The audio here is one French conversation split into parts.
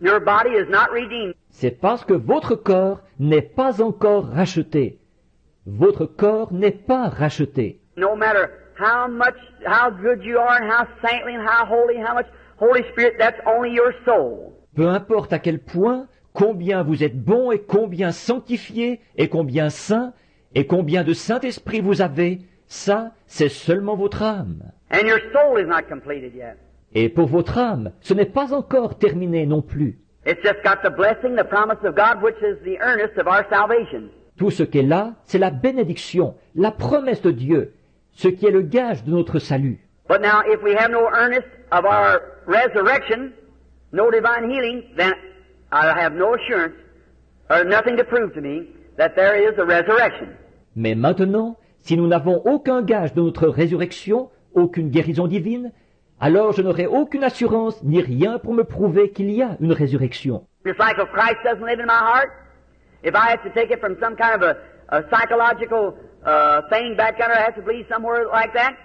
Your body is not redeemed. C'est parce que votre corps n'est pas encore racheté. Votre corps n'est pas racheté. No matter how good you are and how saintly and how holy, how much Holy Spirit, that's only your soul. Peu importe à quel point, combien vous êtes bon et combien sanctifié et combien saint et combien de Saint-Esprit vous avez, ça, c'est seulement votre âme. And your soul is not completed yet. Et pour votre âme, ce n'est pas encore terminé non plus. It's just got the blessing, the promise of God, which is the earnest of our salvation. Tout ce qui est là, c'est la bénédiction, la promesse de Dieu, ce qui est le gage de notre salut. But now, if we have no earnest of our resurrection, no divine healing, then I have no assurance, or nothing to prove to me, that there is a resurrection. Mais maintenant, si nous n'avons aucun gage de notre résurrection, aucune guérison divine, alors je n'aurai aucune assurance ni rien pour me prouver qu'il y a une résurrection. Just like if Christ doesn't live in my heart, if I have to take it from some kind of a psychological thing back under, I have to believe somewhere like that,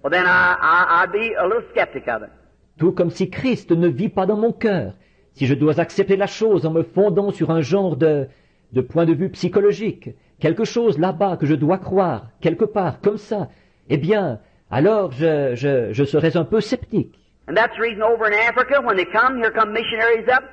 well then I'd be a little skeptic of it. Tout comme si Christ ne vit pas dans mon cœur, si je dois accepter la chose en me fondant sur un genre de point de vue psychologique, quelque chose là-bas que je dois croire, quelque part, comme ça, eh bien, alors je serais un peu sceptique. And that's the reason over in Africa, when they come, here come missionaries up,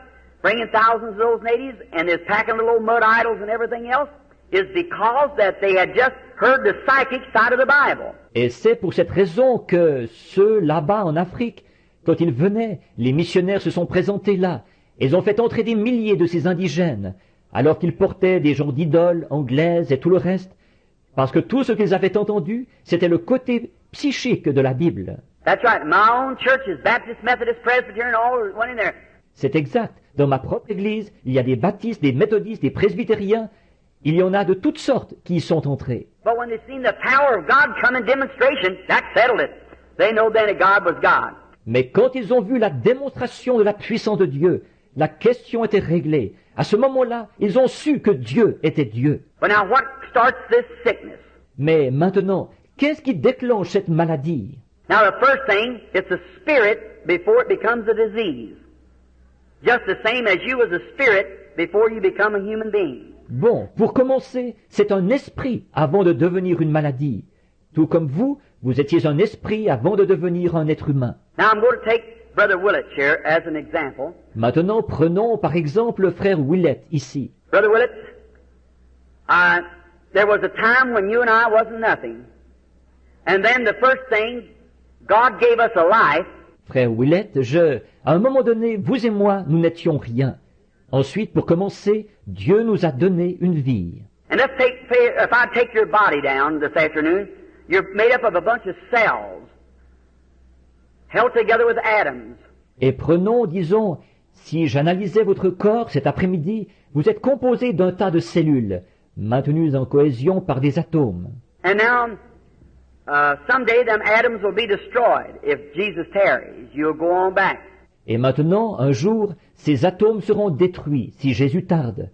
bringing thousands of those natives, and they're packing little mud idols and everything else, is because that they had just heard the psychic side of the Bible. Et c'est pour cette raison que ceux là-bas en Afrique, quand ils venaient, les missionnaires se sont présentés là. Ils ont fait entrer des milliers de ces indigènes, alors qu'ils portaient des genres d'idoles anglaises et tout le reste, parce que tout ce qu'ils avaient entendu, c'était le côté psychique de la Bible. That's right. My own church is Baptist, Methodist, Presbyterian, all one in there. C'est exact. Dans ma propre église, il y a des baptistes, des méthodistes, des presbytériens. Il y en a de toutes sortes qui y sont entrés. But when they seen the power of God come in demonstration, that settled it. They know then that God was God. Mais quand ils ont vu la démonstration de la puissance de Dieu, la question était réglée. À ce moment-là, ils ont su que Dieu était Dieu. But now what starts this sickness? Mais maintenant, qu'est-ce qui déclenche cette maladie? Now the first thing, it's a spirit before it becomes a disease. Just the same as you was a spirit before you become a human being. Bon, pour commencer, c'est un esprit avant de devenir une maladie. Tout comme vous, vous étiez un esprit avant de devenir un être humain. Now I'm going to take Brother Willett here as an example. Maintenant, prenons par exemple le frère Willett ici. Brother Willett, there was a time when you and I wasn't nothing. And then the first thing, God gave us a life. Frère Willett, à un moment donné, vous et moi, nous n'étions rien. Ensuite, pour commencer, Dieu nous a donné une vie. And if I take your body down this afternoon, you're made up of a bunch of cells, held together with atoms. Et prenons, disons, si j'analysais votre corps cet après-midi, vous êtes composé d'un tas de cellules, maintenues en cohésion par des atomes. And now, someday them atoms will be destroyed. If Jesus tarries, you'll go on back. Et maintenant, un jour, ces atomes seront détruits si Jésus tarde.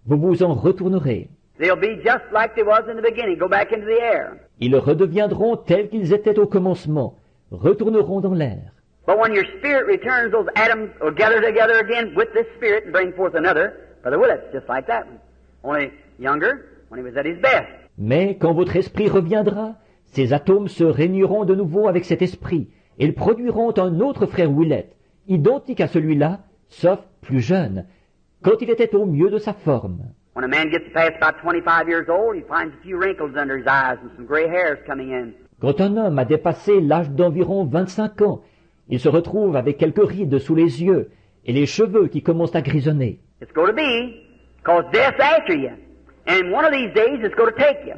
Vous vous en retournerez. They'll be just like they was in the beginning, go back into the air. Ils redeviendront tels qu'ils étaient au commencement, retourneront dans l'air. But when your spirit returns, those atoms will gather together again with this spirit and bring forth another. Brother Willett, just like that. Only younger, when he was at his best. Mais quand votre esprit reviendra, ces atomes se réuniront de nouveau avec cet esprit, et ils produiront un autre frère Willett, identique à celui-là, sauf plus jeune, quand il était au mieux de sa forme. When a man gets past about 25 years old, he finds a few wrinkles under his eyes and some gray hairs coming in. Quand un homme a dépassé l'âge d'environ 25 ans, il se retrouve avec quelques rides sous les yeux et les cheveux qui commencent à grisonner. It's going to be, because death's after you. And one of these days it's going to take you.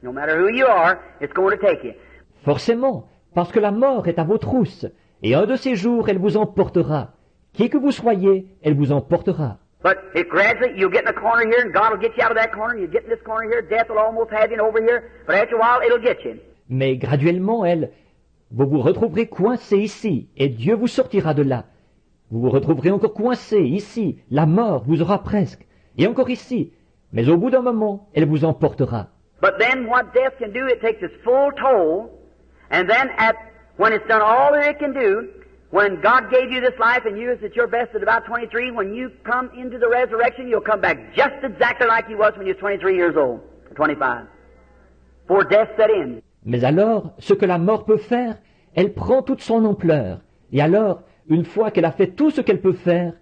No matter who you are, it's going to take you. Forcément, parce que la mort est à vos trousses, et un de ces jours elle vous emportera. Qui que vous soyez, elle vous emportera. But it gradually, you'll get in a corner here, and God will get you out of that corner, and you get in this corner here, death will almost have you over here, but after a while, it'll get you. Mais graduellement, vous vous retrouverez coincé ici, et Dieu vous sortira de là. Vous vous retrouverez encore coincé ici, la mort vous aura presque, et encore ici, mais au bout d'un moment, elle vous emportera. But then what death can do, it takes its full toll, and then when it's done all that it can do, When God gave you this life and you was at your best at about 23, when you come into the resurrection, you'll come back just exactly like you was when you was 23 years old, or 25, before death set in. Mais alors, ce que la mort peut faire, elle prend toute son ampleur. Et alors, une fois qu'elle a fait tout ce qu'elle peut faire,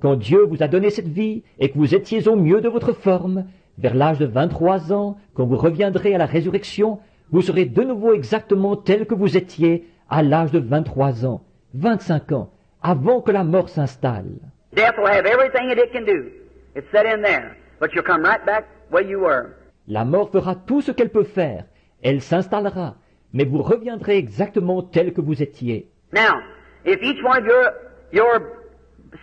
quand Dieu vous a donné cette vie et que vous étiez au mieux de votre forme, vers l'âge de 23 ans, quand vous reviendrez à la résurrection, vous serez de nouveau exactement tel que vous étiez à l'âge de 23 ans, 25 ans, avant que la mort s'installe. Death will have everything that it can do. It's set in there. But you'll come right back where you were. La mort fera tout ce qu'elle peut faire. Elle s'installera, mais vous reviendrez exactement tel que vous étiez. Now, if each one of your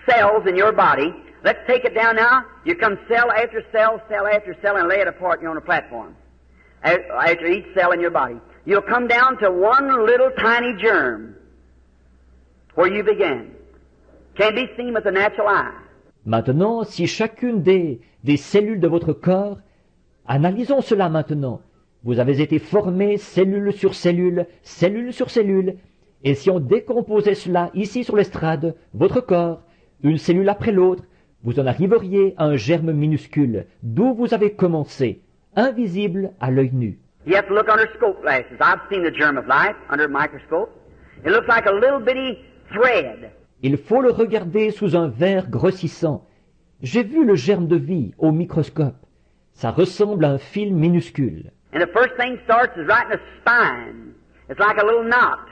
cells in your body, let's take it down now, you come cell after cell, cell after cell, and lay it apart here on a platform. After each cell in your body. You'll come down to one little tiny germ where you began. Can't be seen with the natural eye. Maintenant, si chacune des cellules de votre corps, analysons cela maintenant. Vous avez été formé cellule sur cellule, cellule sur cellule, et si on décomposait cela ici sur l'estrade, votre corps, une cellule après l'autre, vous en arriveriez à un germe minuscule, d'où vous avez commencé, invisible à l'œil nu. You have to look under scope glasses. I've seen the germ of life under a microscope. It looks like a little bitty thread. Il faut le regarder sous un verre grossissant. J'ai vu le germe de vie au microscope. Ça ressemble à un fil minuscule. And the first thing starts is right in the spine. It's like a little knot.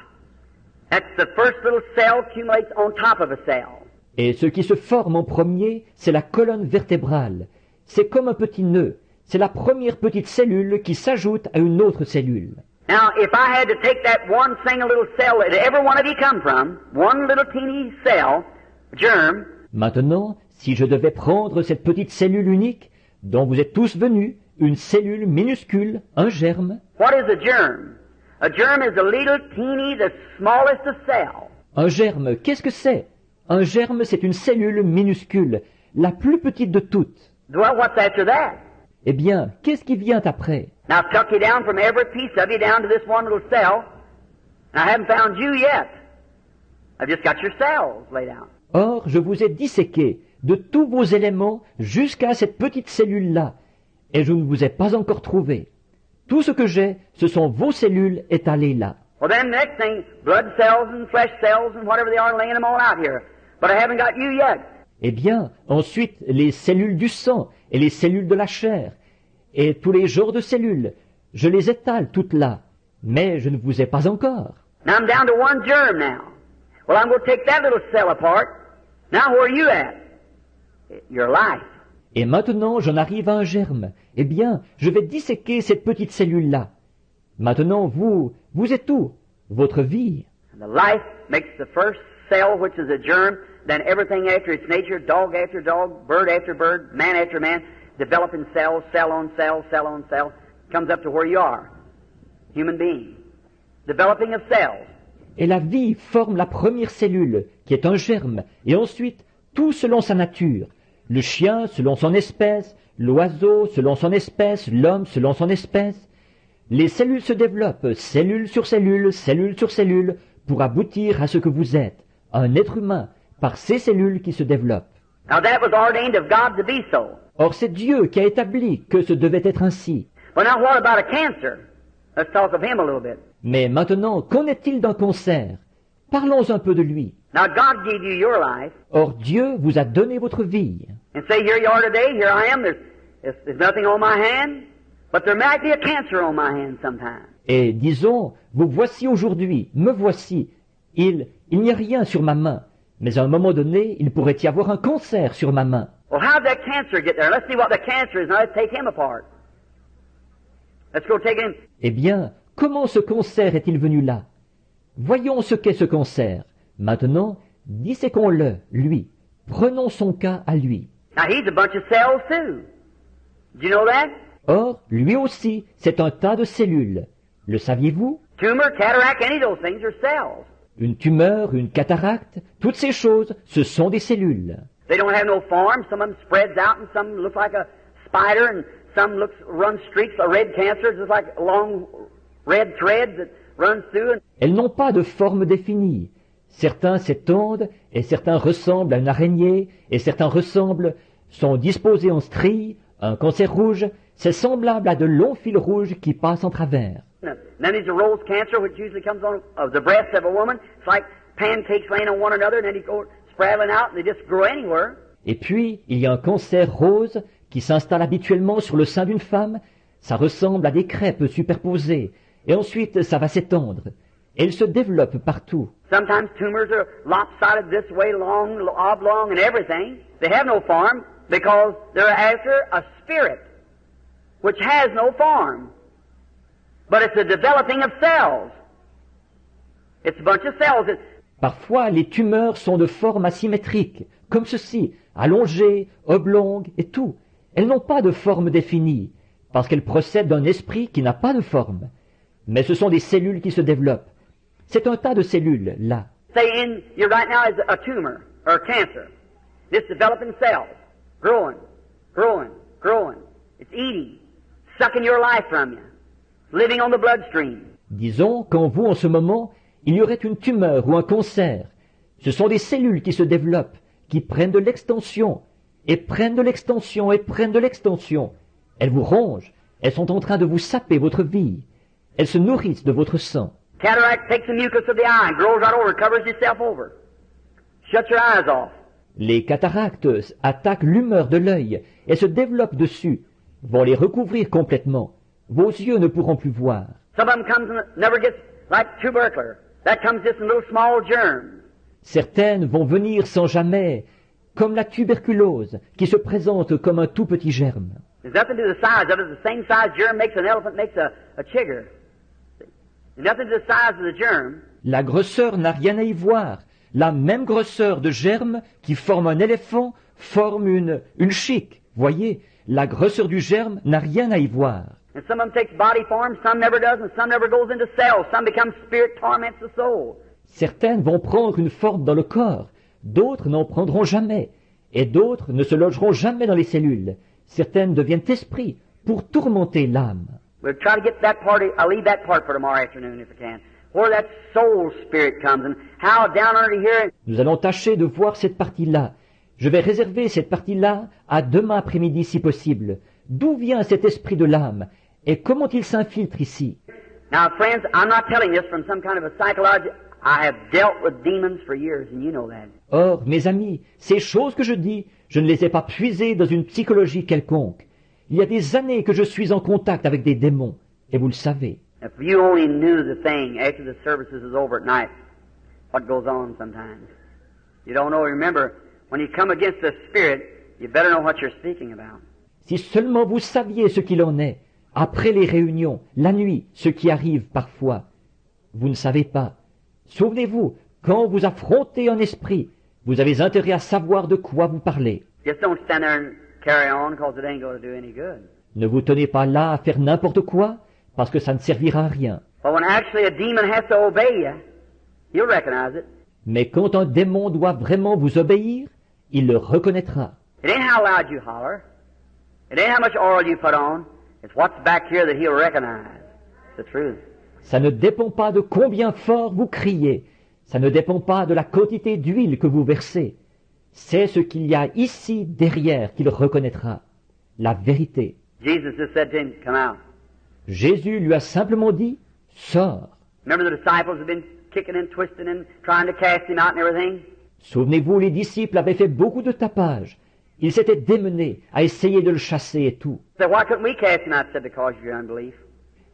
That's the first little cell accumulates on top of a cell. Et ce qui se forme en premier, c'est la colonne vertébrale. C'est comme un petit nœud. C'est la première petite cellule qui s'ajoute à une autre cellule. Now, if I had to take that one single little cell that every one of you come from, one little teeny cell, germ. Maintenant, si je devais prendre cette petite cellule unique, dont vous êtes tous venus, une cellule minuscule, un germe. What is a germ? A germ is a little teeny, the smallest of cells. Un germe, qu'est-ce que c'est? Un germe, c'est une cellule minuscule, la plus petite de toutes. Well, what's after that? Eh bien, qu'est-ce qui vient après? Now, I've tucked you down from every piece of you down to this one little cell. I haven't found you yet. I've just got your cells laid out. Or, je vous ai disséqué de tous vos éléments jusqu'à cette petite cellule-là, et je ne vous ai pas encore trouvé. Tout ce que j'ai, ce sont vos cellules étalées là. Well, then the next thing, blood cells and flesh cells and whatever they are, laying them all out here. But I haven't got you yet. Eh bien, ensuite, les cellules du sang et les cellules de la chair, et tous les genres de cellules, je les étale toutes là, mais je ne vous ai pas encore. Now I'm down to one germ now. Well, I'm going to take that little cell apart. Now where are you at? Your life. Et maintenant, j'en arrive à un germe. Eh bien, je vais disséquer cette petite cellule-là. Maintenant, vous êtes où? Votre vie. The life makes the first cell, which is a germ, then everything after its nature, dog after dog, bird after bird, man after man, developing cells, cell on cell, cell on cell, comes up to where you are. Human being. Developing of cells. Et la vie forme la première cellule, qui est un germe, et ensuite, tout selon sa nature. Le chien selon son espèce, l'oiseau selon son espèce, l'homme selon son espèce. Les cellules se développent, cellule sur cellule, cellule sur cellule, pour aboutir à ce que vous êtes, un être humain, par ces cellules qui se développent. Now that was ordained of God to be so. Or c'est Dieu qui a établi que ce devait être ainsi. But now what about a cancer? Let's talk of him a little bit. Mais maintenant, qu'en est-il d'un cancer? Parlons un peu de lui. Now God gave you your life. Or Dieu vous a donné votre vie. And say, here you are today, here I am, there's nothing on my hand, but there might be a cancer on my hand sometime. Et disons, vous voici aujourd'hui, me voici. Il n'y a rien sur ma main, mais à un moment donné, il pourrait y avoir un cancer sur ma main. Well, how did that cancer get there? Let's see what the cancer is. Now let's take him apart. Let's go take him. Eh bien, comment ce cancer est-il venu là? Voyons ce qu'est ce cancer. Maintenant, disséquons-le, lui. Prenons son cas à lui. Now he's a bunch of cells too. Did you know that? Or, lui aussi, c'est un tas de cellules. Le saviez-vous? Tumor, cataract, any of those things are cells. Une tumeur, une cataracte, toutes ces choses, ce sont des cellules. They don't have no form. Some of them spreads out and some look like a spider and some run streaks of red cancer, just like long red threads that runs through. Elles n'ont pas de forme définie. Certains s'étendent, et certains ressemblent à une araignée, et certains sont disposés en stries, un cancer rouge, c'est semblable à de longs fils rouges qui passent en travers. And then there's a rose cancer, which usually comes on of the breast of a woman. It's like pancakes laying on one another, and then they go spraddling out, and they just grow anywhere. Et puis, il y a un cancer rose qui s'installe habituellement sur le sein d'une femme. Ça ressemble à des crêpes superposées. Et ensuite, ça va s'étendre. Et il se développe partout. Sometimes tumors are lopsided this way, long, oblong, and everything. They have no form because they're after a spirit which has no form. But it's a developing of cells. It's a bunch of cells. Parfois, les tumeurs sont de forme asymétrique, comme ceci, allongées, oblongues et tout. Elles n'ont pas de forme définie, parce qu'elles procèdent d'un esprit qui n'a pas de forme. Mais ce sont des cellules qui se développent. C'est un tas de cellules, là. Say in you right now is a tumor or a cancer. This developing cells, growing, growing, growing. It's eating, sucking your life from you, living on the bloodstream. Disons qu'en vous, en ce moment, il y aurait une tumeur ou un cancer. Ce sont des cellules qui se développent, qui prennent de l'extension, et prennent de l'extension, et prennent de l'extension. Elles vous rongent, elles sont en train de vous saper votre vie. Elles se nourrissent de votre sang. Cataract takes the mucus of the eye and grows right over, covers itself over. Shuts your eyes off. Les cataractes attaquent l'humeur de l'œil et se développent dessus, vont les recouvrir complètement. Vos yeux ne pourront plus voir. Some of them comes and never gets like tubercular. That comes just in little small germs. Certaines vont venir sans jamais, comme la tuberculose, qui se présente comme un tout petit germe. There's nothing to the size of it. The same size germ makes an elephant, makes a chigger. There's nothing to the size of the germ. La grosseur n'a rien à y voir. La même grosseur de germe qui forme un éléphant forme une chique. Voyez, la grosseur du germe n'a rien à y voir. And some of them takes body form, some never does, and some never goes into cells. Some become spirit, torments the soul. Certaines vont prendre une forme dans le corps, d'autres n'en prendront jamais, et d'autres ne se logeront jamais dans les cellules. Certaines deviennent esprits pour tourmenter l'âme. We'll try to get that part, I'll leave that part for tomorrow afternoon if I can. Where that soul spirit comes and how down under here. Nous allons tâcher de voir cette partie-là. Je vais réserver cette partie-là à demain après-midi si possible. D'où vient cet esprit de l'âme et comment il s'infiltre ici? Now, friends, I'm not telling this from some kind of a psychology. I have dealt with demons for years, and you know that. Or, mes amis, ces choses que je dis, je ne les ai pas puisées dans une psychologie quelconque. Il y a des années que je suis en contact avec des démons, et vous le savez. If you only knew the thing after the services is over at night, what goes on sometimes. You don't know. Remember, when you come against the spirit, you better know what you're speaking about. Si seulement vous saviez ce qu'il en est, après les réunions, la nuit, ce qui arrive parfois. Vous ne savez pas. Souvenez-vous, quand vous affrontez un esprit, vous avez intérêt à savoir de quoi vous parlez. Just don't stand there and carry on because it ain't going to do any good. Ne vous tenez pas là à faire n'importe quoi, parce que ça ne servira à rien. But when actually a demon has to obey you, you'll recognize it. Mais quand un démon doit vraiment vous obéir, il le reconnaîtra. It ain't how loud you holler. It ain't how much oil you put on. It's what's back here that he'll recognize. It's the truth. Ça ne dépend pas de combien fort vous criez. Ça ne dépend pas de la quantité d'huile que vous versez. C'est ce qu'il y a ici derrière qu'il reconnaîtra. La vérité. Jesus just said to him, come out. Jésus lui a simplement dit, sors. Remember the disciples have been kicking and twisting and trying to cast him out and everything? Souvenez-vous, les disciples avaient fait beaucoup de tapage. Ils s'étaient démenés à essayer de le chasser et tout. Said, why couldn't we cast him out? Said, because of your unbelief.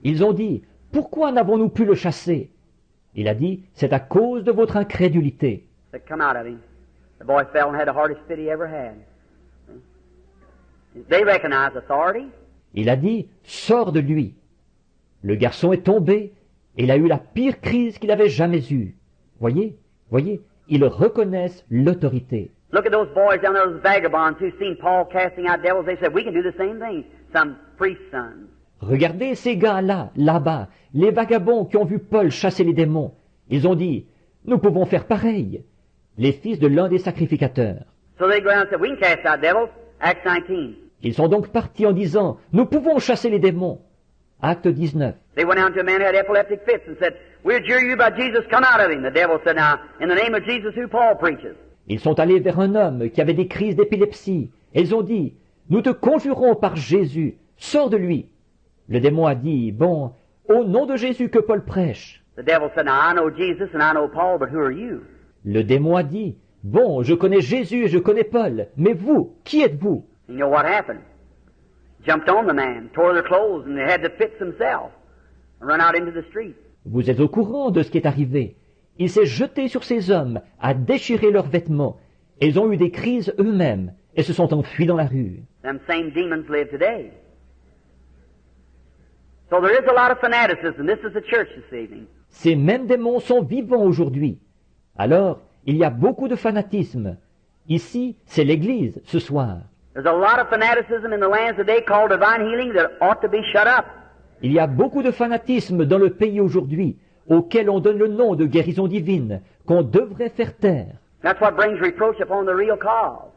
Ils ont dit, pourquoi n'avons-nous pu le chasser? Il a dit, c'est à cause de votre incrédulité. Said, come out of him. The boy fell and had the hardest fit he ever had. They recognize authority. Il a dit, sors de lui. Le garçon est tombé et il a eu la pire crise qu'il avait jamais eue. Voyez, ils reconnaissent l'autorité. Look at those boys down there, those vagabonds who seen Paul casting out devils. They said, we can do the same thing. Some priest's sons. Regardez ces gars-là, là-bas, les vagabonds qui ont vu Paul chasser les démons. Ils ont dit, nous pouvons faire pareil. Les fils de l'un des sacrificateurs. So they go around and said, we can cast out devils. Acts 19. Ils sont donc partis en disant, nous pouvons chasser les démons. Acte 19. They went out to a man who had epileptic fits and said, "We adjure you by Jesus, come out of him." The devil said, "Now, in the name of Jesus who Paul preaches." Ils sont allés vers un homme qui avait des crises d'épilepsie, et ils ont dit, « Nous te conjurons par Jésus, sors de lui. » Le démon a dit, « Bon, au nom de Jésus que Paul prêche. The devil said, "Now I know Jesus and I know Paul, but who are you?" » Le démon a dit, « Bon, je connais Jésus et je connais Paul, mais vous, qui êtes-vous » You know what happened? Jumped on the man, tore their clothes, and they had the fits themselves, and run out into the street. Vous êtes au courant de ce qui est arrivé. Il s'est jeté sur ces hommes, a déchiré leurs vêtements, et ils ont eu des crises eux-mêmes, et se sont enfuis dans la rue. Them same demons live today. So there is a lot of fanaticism. This is the church this evening. Ces mêmes démons sont vivants aujourd'hui. Alors, il y a beaucoup de fanatisme. Ici, c'est l'Église, ce soir. There's a lot of fanaticism in the lands today called divine healing that ought to be shut up. Il y a beaucoup de fanatisme dans le pays aujourd'hui, auquel on donne le nom de guérison divine, qu'on devrait faire taire. That's what brings reproach upon the real cause.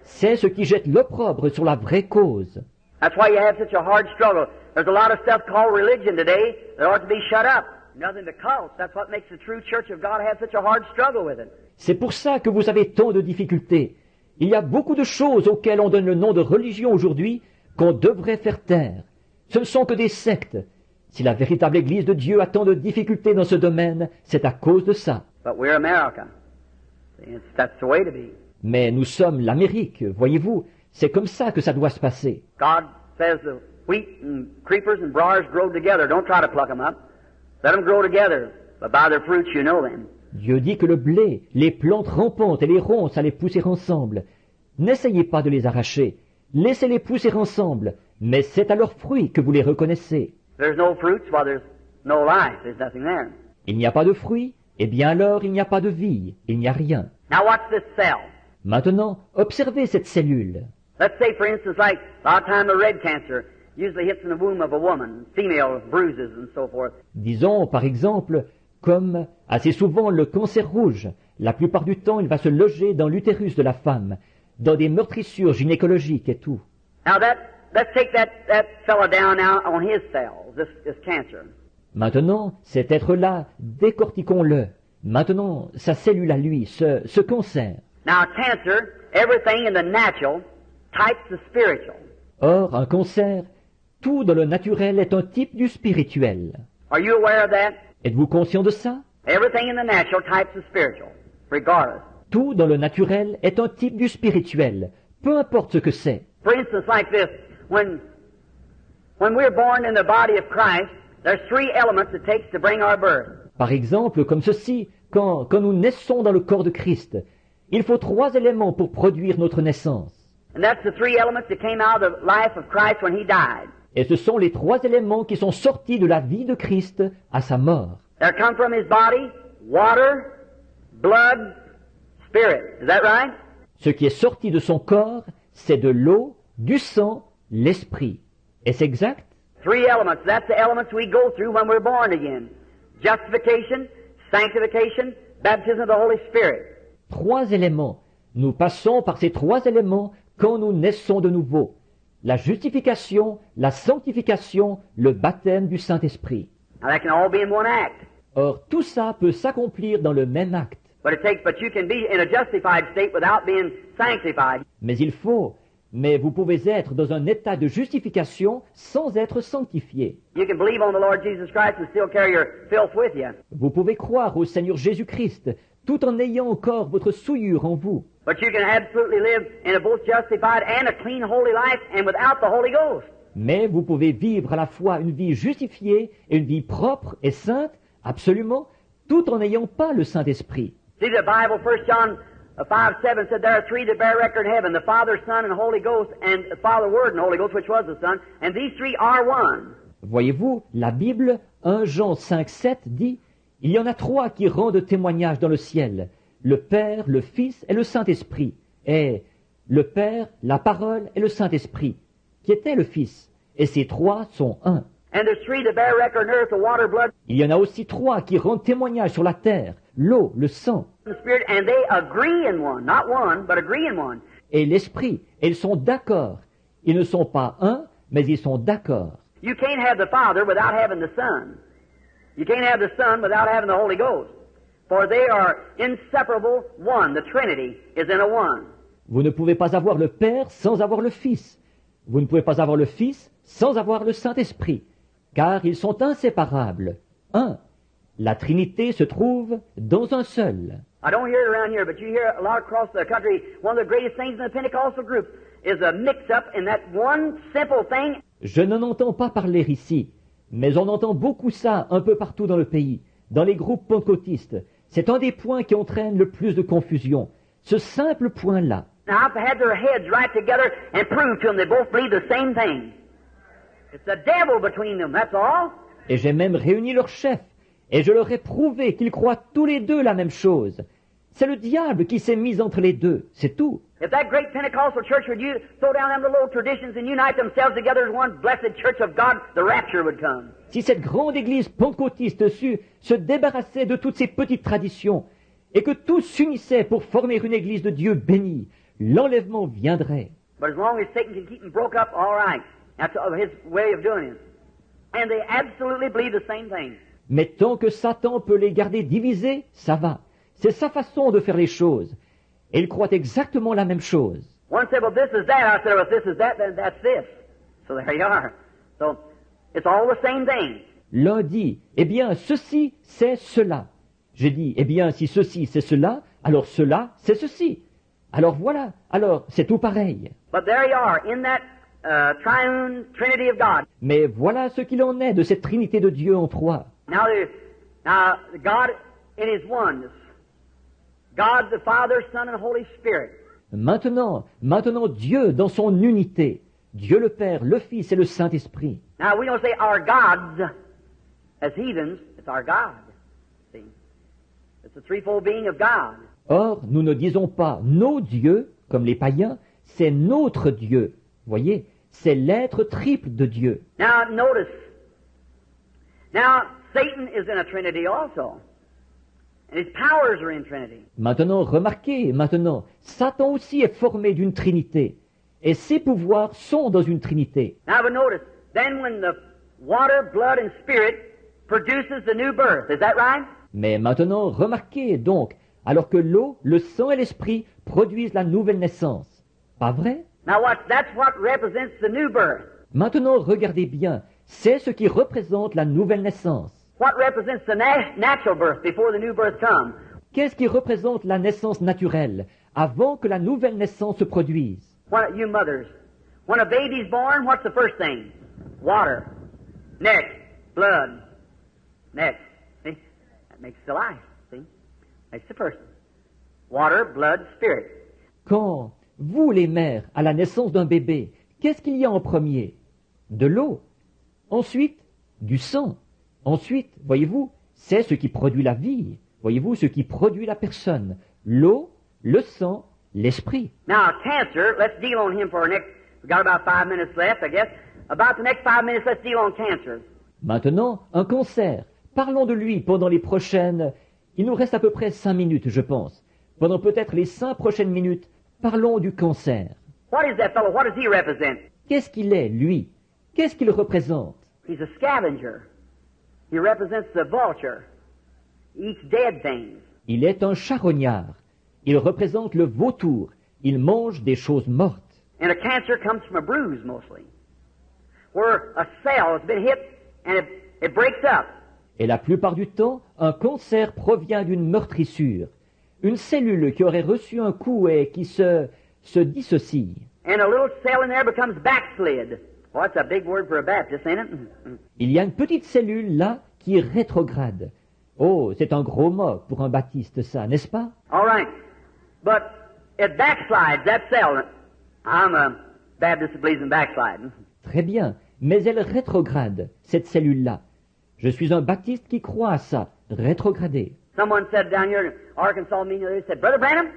C'est ce qui jette l'opprobre sur la vraie cause. That's why you have such a hard struggle. There's a lot of stuff called religion today that ought to be shut up. Nothing but cults. That's what makes the true church of God have such a hard struggle with it. C'est pour ça que vous avez tant de difficultés. Il y a beaucoup de choses auxquelles on donne le nom de religion aujourd'hui qu'on devrait faire taire. Ce ne sont que des sectes. Si la véritable Église de Dieu a tant de difficultés dans ce domaine, c'est à cause de ça. But we're America. That's the way to be. Mais nous sommes l'Amérique, voyez-vous. C'est comme ça que ça doit se passer. God says the wheat and creepers and briars grow together. Don't try to pluck them up. Let them grow together. But by their fruits you know them. Dieu dit que le blé, les plantes rampantes et les ronces allaient pousser ensemble. N'essayez pas de les arracher. Laissez-les pousser ensemble. Mais c'est à leurs fruits que vous les reconnaissez. There's no fruits, well, there's no life. There's nothing there. Il n'y a pas de fruits, eh bien alors il n'y a pas de vie, il n'y a rien. Now watch this cell. Maintenant, observez cette cellule. Let's say, for instance, like a lot of time the red cancer usually hits in the womb of a woman, female bruises and so forth. Disons, par exemple, comme assez souvent le cancer rouge, la plupart du temps il va se loger dans l'utérus de la femme, dans des meurtrissures gynécologiques et tout. Now let's take that fella down now on his cells, this cancer. Maintenant, cet être-là, décortiquons-le. Maintenant, sa cellule à lui, ce cancer. Now cancer, everything in the natural types the spiritual. Or, un cancer, tout dans le naturel est un type du spirituel. Are you aware of that? Êtes-vous conscient de ça? Everything in the natural types the spiritual, regardless. Tout dans le naturel est un type du spirituel, peu importe ce que c'est. For instance, like this, when we're born in the body of Christ, there's three elements it takes to bring our birth. Par exemple, comme ceci, quand nous naissons dans le corps de Christ, il faut 3 éléments pour produire notre naissance. And that's the three elements that came out of the life of Christ when he died. Et ce sont les 3 éléments qui sont sortis de la vie de Christ à sa mort. There come from his body water, blood, spirit. Is that right? Ce qui est sorti de son corps, c'est de l'eau, du sang, l'esprit. Est-ce exact? Three elements. That's the elements we go through when we're born again. Justification, sanctification, baptism of the Holy Spirit. 3 éléments. Nous passons par ces 3 éléments quand nous naissons de nouveau. La justification, la sanctification, le baptême du Saint-Esprit. Now that can all be in one act. Or, tout ça peut s'accomplir dans le même acte. But you can be in a justified state without being sanctified. Mais vous pouvez être dans un état de justification sans être sanctifié. You can believe on the Lord Jesus Christ and still carry your filth with you. Vous pouvez croire au Seigneur Jésus-Christ tout en ayant encore votre souillure en vous. But you can absolutely live in a both justified and a clean holy life and without the Holy Ghost. Mais vous pouvez vivre à la fois une vie justifiée et une vie propre et sainte, absolument, tout en n'ayant pas le Saint-Esprit. See, the Bible, 1 John 5:7 said there are three that bear record in heaven, the Father, Son, and Holy Ghost, and the Father, Word, and Holy Ghost, which was the Son, and these three are one. Voyez-vous, la Bible, 1 Jean 5:7 dit, « Il y en a 3 qui rendent témoignage dans le ciel, le Père, le Fils et le Saint-Esprit. » Et le Père, la Parole et le Saint-Esprit, qui était le Fils. Et ces 3 sont un. And there's three that bear record on earth, the water, blood, Il y en a aussi 3 qui rendent témoignage sur la terre, l'eau, le sang and the Spirit, and they agree in one. Not one, but agree in one. et l'esprit. Et ils sont d'accord. Ils ne sont pas un, mais ils sont d'accord. You can't have the Father without having the Son. You can't have the Son without having the Holy Ghost. For they are inseparable one. The Trinity is in a one. Vous ne pouvez pas avoir le Père sans avoir le Fils. Vous ne pouvez pas avoir le Fils sans avoir le Saint-Esprit, car ils sont inséparables. Un. La Trinité se trouve dans un seul. I don't hear it around here, but you hear a lot across the country. One of the greatest things in the Pentecostal group is a mix-up in that one simple thing. Je n'en entends pas parler ici, mais on entend beaucoup ça un peu partout dans le pays, dans les groupes pentecôtistes. C'est un des points qui entraîne le plus de confusion, ce simple point-là. Now, I've had their heads right together and proved to them they both believe the same thing. It's the devil between them, that's all. Et j'ai même réuni leurs chefs, et je leur ai prouvé qu'ils croient tous les deux la même chose. C'est le diable qui s'est mis entre les deux, c'est tout. If that great Pentecostal church would throw down them little traditions and unite themselves together as one blessed church of God, the rapture would come. Si cette grande église pentecôtiste sut se débarrasser de toutes ces petites traditions, et que tous s'unissaient pour former une église de Dieu bénie, l'enlèvement viendrait. But as long as Satan can keep them broke up, all right. That's his way of doing it. And they absolutely believe the same thing. Mais tant que Satan peut les garder divisés, ça va. C'est sa façon de faire les choses. Et ils croient exactement la même chose. One said, well, this is that. I said, well, if this is that, then that's this. So there you are. So it's all the same thing. L'un dit, eh bien, ceci, c'est cela. J'ai dit, eh bien, si ceci, c'est cela, alors cela, c'est ceci. Alors voilà, alors c'est tout pareil. But there you are, in that triune Trinity of God. Mais voilà ce qu'il en est de cette Trinité de Dieu en trois. Now God in His oneness. God the Father, Son, and Holy Spirit. Maintenant Dieu dans son unité. Dieu le Père, le Fils et le Saint-Esprit. Now we don't say our gods as heathens, it's our God. See? It's the threefold being of God. Or, nous ne disons pas nos dieux, comme les païens, c'est notre Dieu. Voyez, c'est l'être triple de Dieu. Now notice. Now Satan is in a Trinity also. And his powers are in Trinity. Maintenant, remarquez, Satan aussi est formé d'une Trinité. Et ses pouvoirs sont dans une Trinité. Now but notice, then when the water, blood, and spirit produces the new birth, is that right? Mais maintenant, remarquez donc, alors que l'eau, le sang et l'esprit produisent la nouvelle naissance. Pas vrai? Now that's what represents the new birth. Maintenant, regardez bien, c'est ce qui représente la nouvelle naissance. What represents the natural birth before the new birth comes? Qu'est-ce qui représente la naissance naturelle, avant que la nouvelle naissance se produise? You mothers, when a baby's born, what's the first thing? Water. Next, blood. Next. See? That makes the life. See? Makes the person. Water, blood, spirit. Quand, vous les mères, à la naissance d'un bébé, qu'est-ce qu'il y a en premier? De l'eau. Ensuite, du sang. Ensuite, voyez-vous, c'est ce qui produit la vie. Voyez-vous, ce qui produit la personne. L'eau, le sang, l'esprit. Now, cancer, let's deal on him for our next, we've got about 5 minutes left, I guess. About the next 5 minutes, let's deal on cancer. Maintenant, un cancer. Parlons de lui pendant les prochaines... Il nous reste à peu près 5 minutes, je pense. Pendant peut-être les 5 prochaines minutes, parlons du cancer. What is that fellow? What does he represent? Qu'est-ce qu'il est, lui? Qu'est-ce qu'il représente? He's a scavenger. He represents the vulture. He eats dead things. Il est un charognard. Il représente le vautour. Il mange des choses mortes. And a cancer comes from a bruise, mostly. Where a cell has been hit and it breaks up. Et la plupart du temps, un cancer provient d'une meurtrissure. Une cellule qui aurait reçu un coup et qui se dissocie. And a little cell in there becomes backslid. Well, that's a big word for a Baptist, ain't it? Il y a une petite cellule là qui rétrograde. Oh, c'est un gros mot pour un baptiste, ça, n'est-ce pas? All right. But it backslides, that cell. I'm a Baptist who believes in backsliding. Très bien, mais elle rétrograde, cette cellule-là. Je suis un baptiste qui croit à ça, rétrograder. Someone said down here in Arkansas meeting, they said, Brother Branham,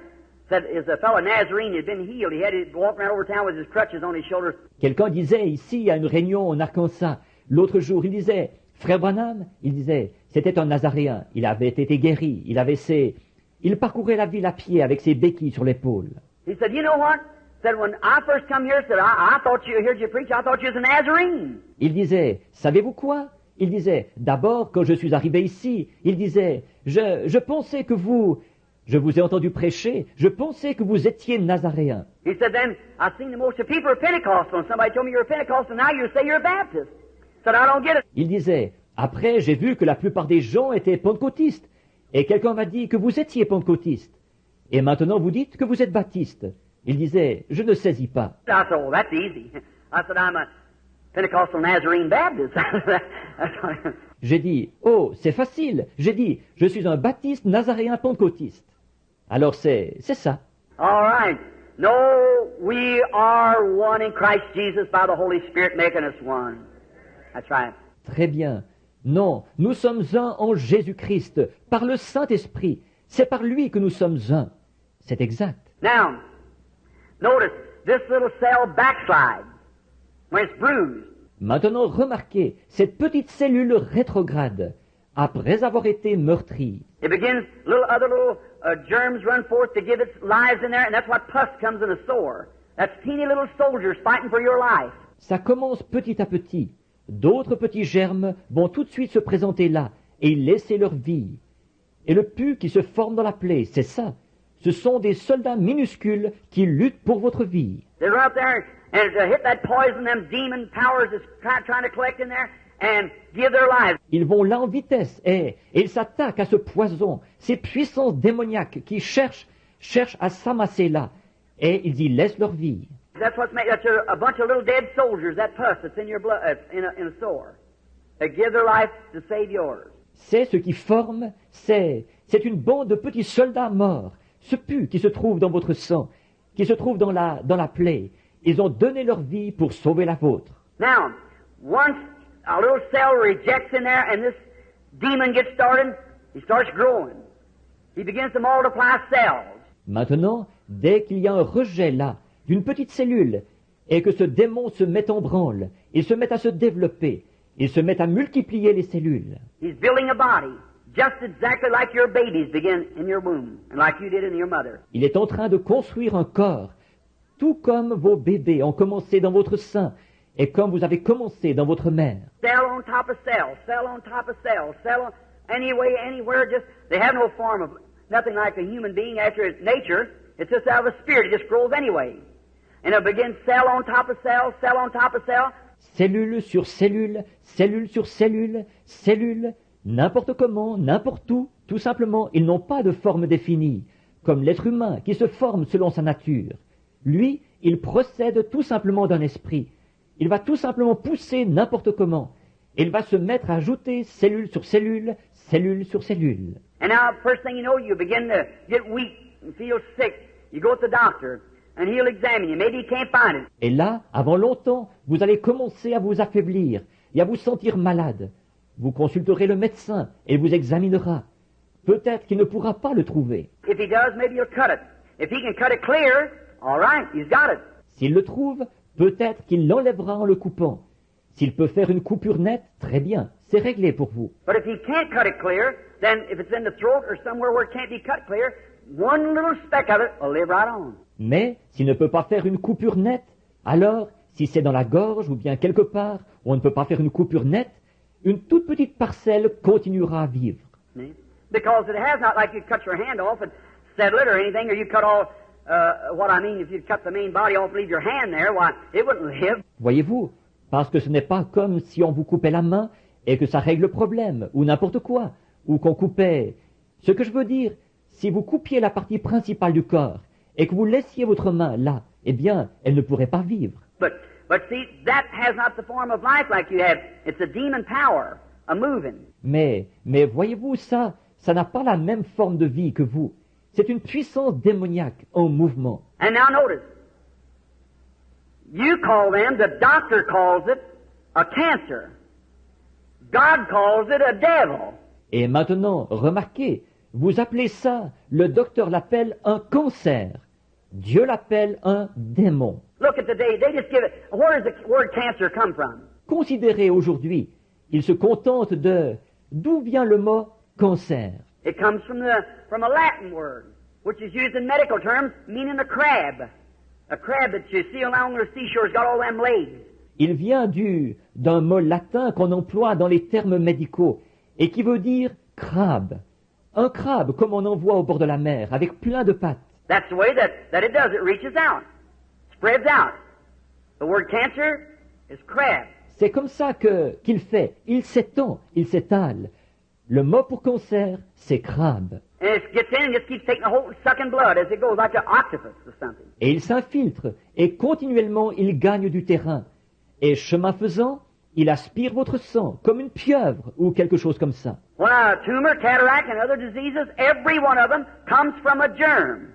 said, is a fellow Nazarene had been healed. He had to walk around over town with his crutches on his shoulders. Quelqu'un disait ici à une réunion en Arkansas, l'autre jour, il disait, Frère Branham, il disait, c'était un Nazaréen, il avait été guéri, il parcourait la ville à pied avec ses béquilles sur l'épaule. He said, you know what? Said, when I first come here, said, I thought you heard you preach, I thought you was a Nazarene. Il disait, savez-vous quoi? Il disait, d'abord, quand je suis arrivé ici, il disait, je pensais que je vous ai entendu prêcher, je pensais que vous étiez nazaréen. He said, then I seen the most of people are Pentecostal, and somebody told me you're a Pentecostal, now you say you're a Baptist. Said, I don't get it. Il disait, après, j'ai vu que la plupart des gens étaient pentecôtistes, et quelqu'un m'a dit que vous étiez pentecôtiste. Et maintenant, vous dites que vous êtes baptiste. Il disait, je ne saisis pas. I said, oh, that's easy. I said, I'm a Pentecostal Nazarene Baptist. J'ai dit, oh, c'est facile. J'ai dit, je suis un baptiste nazaréen pentecôtiste. Alors c'est ça. All right. No, we are one in Christ Jesus by the Holy Spirit making us one. That's right. Très bien. Non, nous sommes un en Jésus-Christ, par le Saint-Esprit. C'est par lui que nous sommes un. C'est exact. Now, notice, this little cell backslides when it's bruised. Maintenant, remarquez, cette petite cellule rétrograde, après avoir été meurtrie. It begins, other little germs run forth to give its lives in there, and that's what pus comes in a sore. That's teeny little soldiers fighting for your life. Ça commence petit à petit. D'autres petits germes vont tout de suite se présenter là et y laisser leur vie. Et le pus qui se forme dans la plaie, c'est ça. Ce sont des soldats minuscules qui luttent pour votre vie. They run up there and hit that poison, them demon powers that's trying to collect in there and give their lives. Ils vont là en vitesse et ils s'attaquent à ce poison, ces puissances démoniaques qui cherchent à s'amasser là et ils y laissent leur vie. That's a bunch of little dead soldiers, that pus that's in your blood, in a sore. They give their life to save yours. C'est ce qui forme, c'est une bande de petits soldats morts, ce pus qui se trouve dans votre sang, qui se trouve dans la plaie. Ils ont donné leur vie pour sauver la vôtre. Now, once a little cell rejects in there and this demon gets started, he starts growing. He begins to multiply cells. Maintenant, dès qu'il y a un rejet là, d'une petite cellule, et que ce démon se met en branle, il se met à se développer, il se met à multiplier les cellules. He's building a body, just exactly like your babies begin in your womb, and like you did in your mother. Il est en train de construire un corps, tout comme vos bébés ont commencé dans votre sein, et comme vous avez commencé dans votre mère. Cell on top of cell, cell on top of cell, cell on, anywhere, just, they have no form of, nothing like a human being after its nature. It's just out of a spirit, it just grows anyway. And it begins cell on top of cell, cell on top of cell. Cellule sur cellule, cellule sur cellule, cellule, n'importe comment, n'importe où, tout simplement, ils n'ont pas de forme définie, comme l'être humain qui se forme selon sa nature. Lui, il procède tout simplement d'un esprit. Il va tout simplement pousser n'importe comment. Il va se mettre à ajouter cellule sur cellule, cellule sur cellule. And now, first thing you know, you begin to get weak and feel sick. You go to the doctor, and he'll examine you. Maybe he can't find it. Et là, avant longtemps, vous allez commencer à vous affaiblir et à vous sentir malade. Vous consulterez le médecin et vous examinera. Peut-être qu'il ne pourra pas le trouver. If he does, maybe he'll cut it. If he can cut it clear, all right, he's got it. S'il le trouve, peut-être qu'il l'enlèvera en le coupant. S'il peut faire une coupure nette, très bien, c'est réglé pour vous. But if he can't cut it clear, then if it's in the throat or somewhere where it can't be cut clear, one little speck of it will live right on. Mais s'il ne peut pas faire une coupure nette, alors, si c'est dans la gorge ou bien quelque part où on ne peut pas faire une coupure nette, une toute petite parcelle continuera à vivre. Because it has not like you cut your hand off and settle it or anything, or you cut all, if you cut the main body off and leave your hand there, why, it wouldn't live. Voyez-vous, parce que ce n'est pas comme si on vous coupait la main et que ça règle le problème, ou n'importe quoi, ou qu'on coupait. Ce que je veux dire, si vous coupiez la partie principale du corps et que vous laissiez votre main là, eh bien, elle ne pourrait pas vivre. But see, that has not the form of life like you have. It's a demon power, a moving. Mais voyez-vous, ça n'a pas la même forme de vie que vous. C'est une puissance démoniaque en mouvement. And now notice, you call them, the doctor calls it, a cancer. God calls it a devil. Et maintenant, remarquez, vous appelez ça, le docteur l'appelle un cancer. Dieu l'appelle un démon. Look at today, they just give it, where does the word cancer come from? Considérez aujourd'hui, il se contente d'où vient le mot cancer. It comes from a Latin word, which is used in medical terms, meaning a crab. A crab that you see along the seashore has got all them legs. Il vient d'un mot latin qu'on emploie dans les termes médicaux et qui veut dire crabe. Un crabe comme on en voit au bord de la mer, avec plein de pattes. That's the way that it does. It reaches out, spreads out. The word cancer is crab. C'est comme ça qu'il fait. Il s'étend, il s'étale. Le mot pour cancer, c'est crabe. And it gets in and just keeps taking the whole sucking blood as it goes, like an octopus or something. Et il s'infiltre, et continuellement il gagne du terrain. Et chemin faisant, il aspire votre sang, comme une pieuvre ou quelque chose comme ça. When a tumor, cataract, and other diseases, every one of them comes from a germ.